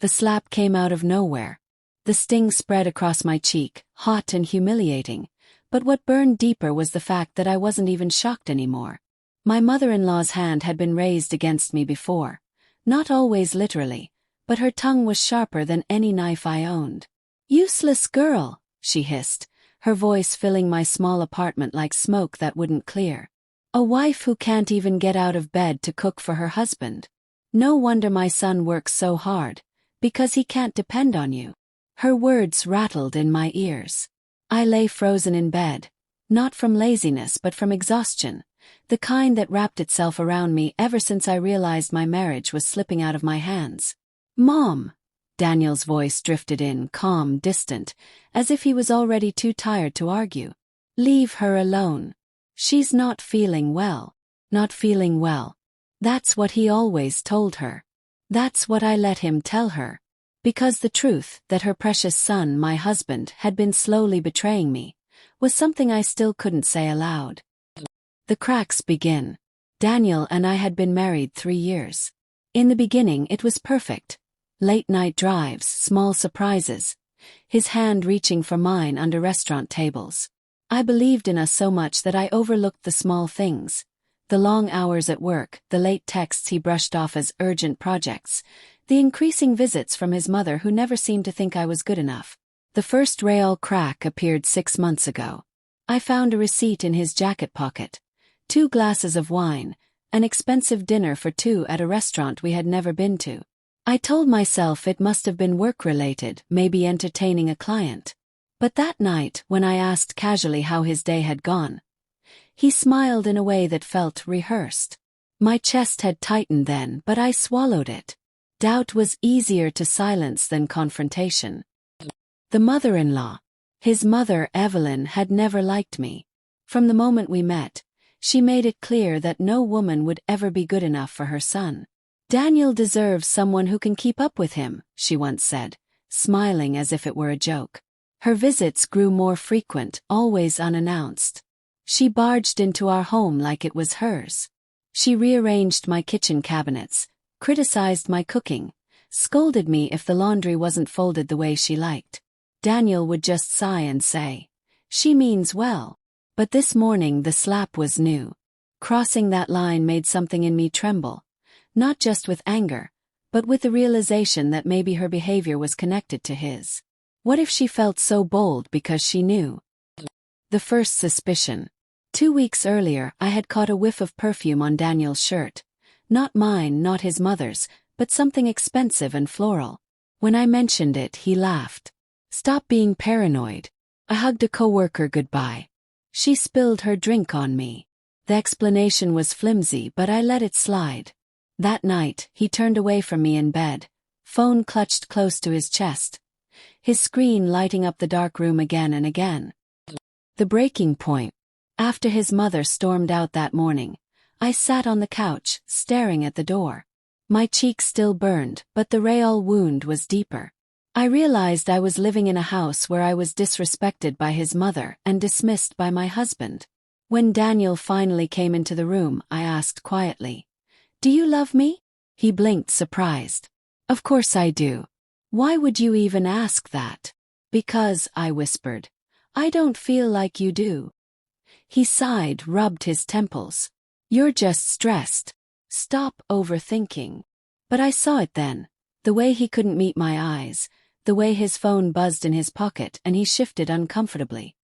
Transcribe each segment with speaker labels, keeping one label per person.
Speaker 1: The slap came out of nowhere. The sting spread across my cheek, hot and humiliating, but what burned deeper was the fact that I wasn't even shocked anymore. My mother-in-law's hand had been raised against me before, not always literally, but her tongue was sharper than any knife I owned. "Useless girl," she hissed, her voice filling my small apartment like smoke that wouldn't clear. "A wife who can't even get out of bed to cook for her husband. No wonder my son works so hard, because he can't depend on you." Her words rattled in my ears. I lay frozen in bed, not from laziness but from exhaustion, the kind that wrapped itself around me ever since I realized my marriage was slipping out of my hands. "Mom," Daniel's voice drifted in, calm, distant, as if he was already too tired to argue. "Leave her alone. She's not feeling well." Not feeling well. That's what he always told her. That's what I let him tell her. Because the truth that her precious son, my husband, had been slowly betraying me, was something I still couldn't say aloud. The cracks begin. Daniel and I had been married 3 years. In the beginning it was perfect. Late-night drives, small surprises, his hand reaching for mine under restaurant tables. I believed in us so much that I overlooked the small things. The long hours at work, the late texts he brushed off as urgent projects, the increasing visits from his mother who never seemed to think I was good enough. The first real crack appeared 6 months ago. I found a receipt in his jacket pocket. 2 glasses of wine, an expensive dinner for 2 at a restaurant we had never been to. I told myself it must have been work-related, maybe entertaining a client. But that night, when I asked casually how his day had gone, he smiled in a way that felt rehearsed. My chest had tightened then, but I swallowed it. Doubt was easier to silence than confrontation. The mother-in-law. His mother, Evelyn, had never liked me. From the moment we met, she made it clear that no woman would ever be good enough for her son. "Daniel deserves someone who can keep up with him," she once said, smiling as if it were a joke. Her visits grew more frequent, always unannounced. She barged into our home like it was hers. She rearranged my kitchen cabinets, criticized my cooking, scolded me if the laundry wasn't folded the way she liked. Daniel would just sigh and say, "She means well." But this morning the slap was new. Crossing that line made something in me tremble, not just with anger, but with the realization that maybe her behavior was connected to his. What if she felt so bold because she knew? The first suspicion. 2 weeks earlier I had caught a whiff of perfume on Daniel's shirt. Not mine, not his mother's, but something expensive and floral. When I mentioned it, he laughed. "Stop being paranoid." I hugged a coworker goodbye. She spilled her drink on me. The explanation was flimsy, but I let it slide. That night, he turned away from me in bed, phone clutched close to his chest, his screen lighting up the dark room again and again. The breaking point. After his mother stormed out that morning, I sat on the couch, staring at the door. My cheek still burned, but the real wound was deeper. I realized I was living in a house where I was disrespected by his mother and dismissed by my husband. When Daniel finally came into the room, I asked quietly, "Do you love me?" He blinked, surprised. "Of course I do. Why would you even ask that?" "Because," I whispered, "I don't feel like you do." He sighed, rubbed his temples. "You're just stressed. Stop overthinking." But I saw it then, the way he couldn't meet my eyes, the way his phone buzzed in his pocket and he shifted uncomfortably.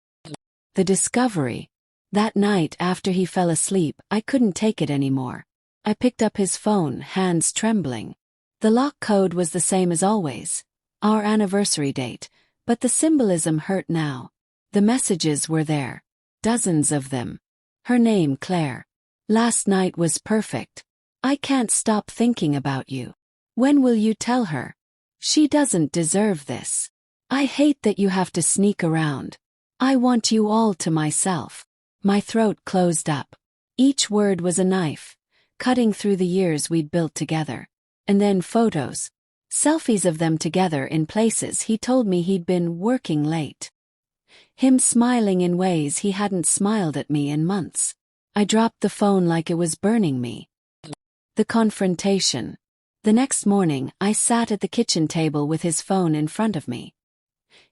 Speaker 1: The discovery. That night after he fell asleep, I couldn't take it anymore. I picked up his phone, hands trembling. The lock code was the same as always, our anniversary date, but the symbolism hurt now. The messages were there. Dozens of them. Her name, Claire. "Last night was perfect. I can't stop thinking about you. When will you tell her? She doesn't deserve this. I hate that you have to sneak around. I want you all to myself." My throat closed up. Each word was a knife, cutting through the years we'd built together. And then photos. Selfies of them together in places he told me he'd been working late. Him smiling in ways he hadn't smiled at me in months. I dropped the phone like it was burning me. The confrontation. The next morning, I sat at the kitchen table with his phone in front of me.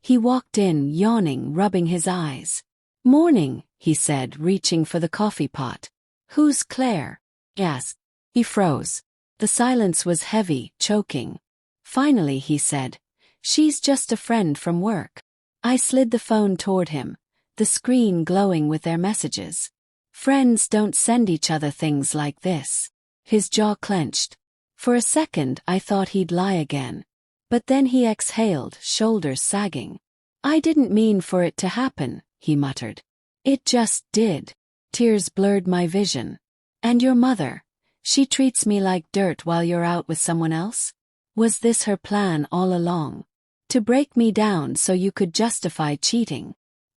Speaker 1: He walked in, yawning, rubbing his eyes. "Morning," he said, reaching for the coffee pot. "Who's Claire?" "Yes." He froze. The silence was heavy, choking. Finally he said, "She's just a friend from work." I slid the phone toward him, the screen glowing with their messages. Friends don't send each other things like this. His jaw clenched. For a second I thought he'd lie again. But then he exhaled, shoulders sagging. "I didn't mean for it to happen," he muttered. "It just did." Tears blurred my vision. "And your mother? She treats me like dirt while you're out with someone else? Was this her plan all along? To break me down so you could justify cheating?"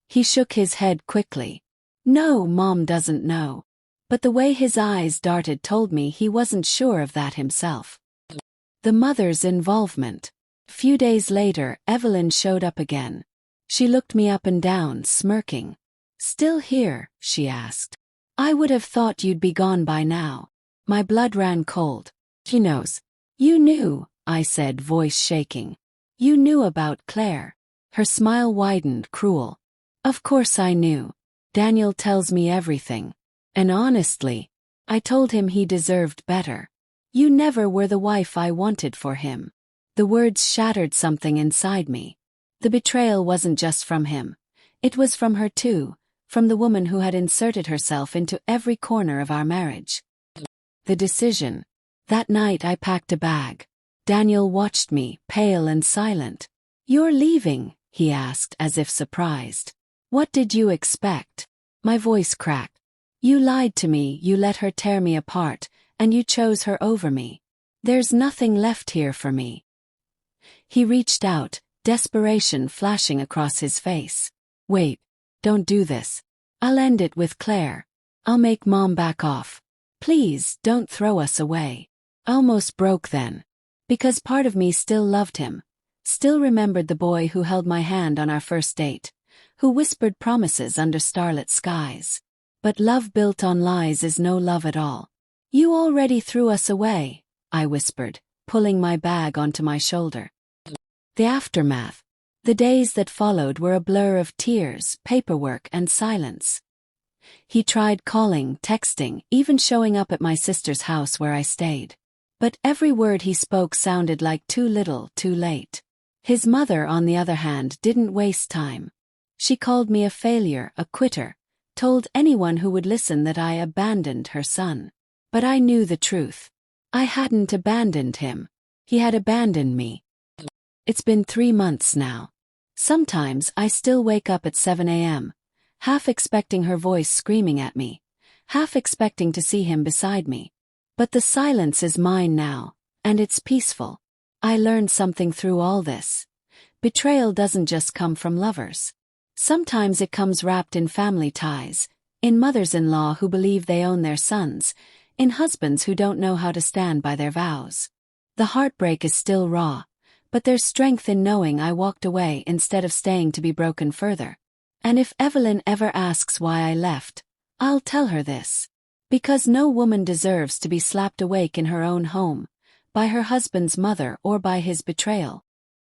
Speaker 1: He shook his head quickly. "No, Mom doesn't know." But the way his eyes darted told me he wasn't sure of that himself. The mother's involvement. A few days later, Evelyn showed up again. She looked me up and down, smirking. "Still here?" she asked. "I would have thought you'd be gone by now." My blood ran cold. "She knows." "You knew," I said, voice shaking. "You knew about Claire." Her smile widened, cruel. "Of course I knew. Daniel tells me everything. And honestly, I told him he deserved better. You never were the wife I wanted for him." The words shattered something inside me. The betrayal wasn't just from him. It was from her too, from the woman who had inserted herself into every corner of our marriage. The decision. That night I packed a bag. Daniel watched me, pale and silent. "You're leaving?" he asked, as if surprised. "What did you expect?" My voice cracked. "You lied to me, you let her tear me apart, and you chose her over me. There's nothing left here for me." He reached out, desperation flashing across his face. "Wait. Don't do this. I'll end it with Claire. I'll make Mom back off. Please, don't throw us away." I almost broke then. Because part of me still loved him. Still remembered the boy who held my hand on our first date. Who whispered promises under starlit skies. But love built on lies is no love at all. "You already threw us away," I whispered, pulling my bag onto my shoulder. The aftermath. The days that followed were a blur of tears, paperwork, and silence. He tried calling, texting, even showing up at my sister's house where I stayed. But every word he spoke sounded like too little, too late. His mother, on the other hand, didn't waste time. She called me a failure, a quitter, told anyone who would listen that I abandoned her son. But I knew the truth. I hadn't abandoned him. He had abandoned me. It's been 3 months now. Sometimes I still wake up at 7 a.m., half expecting her voice screaming at me, half expecting to see him beside me. But the silence is mine now, and it's peaceful. I learned something through all this. Betrayal doesn't just come from lovers. Sometimes it comes wrapped in family ties, in mothers-in-law who believe they own their sons, in husbands who don't know how to stand by their vows. The heartbreak is still raw, but there's strength in knowing I walked away instead of staying to be broken further. And if Evelyn ever asks why I left, I'll tell her this. Because no woman deserves to be slapped awake in her own home, by her husband's mother or by his betrayal.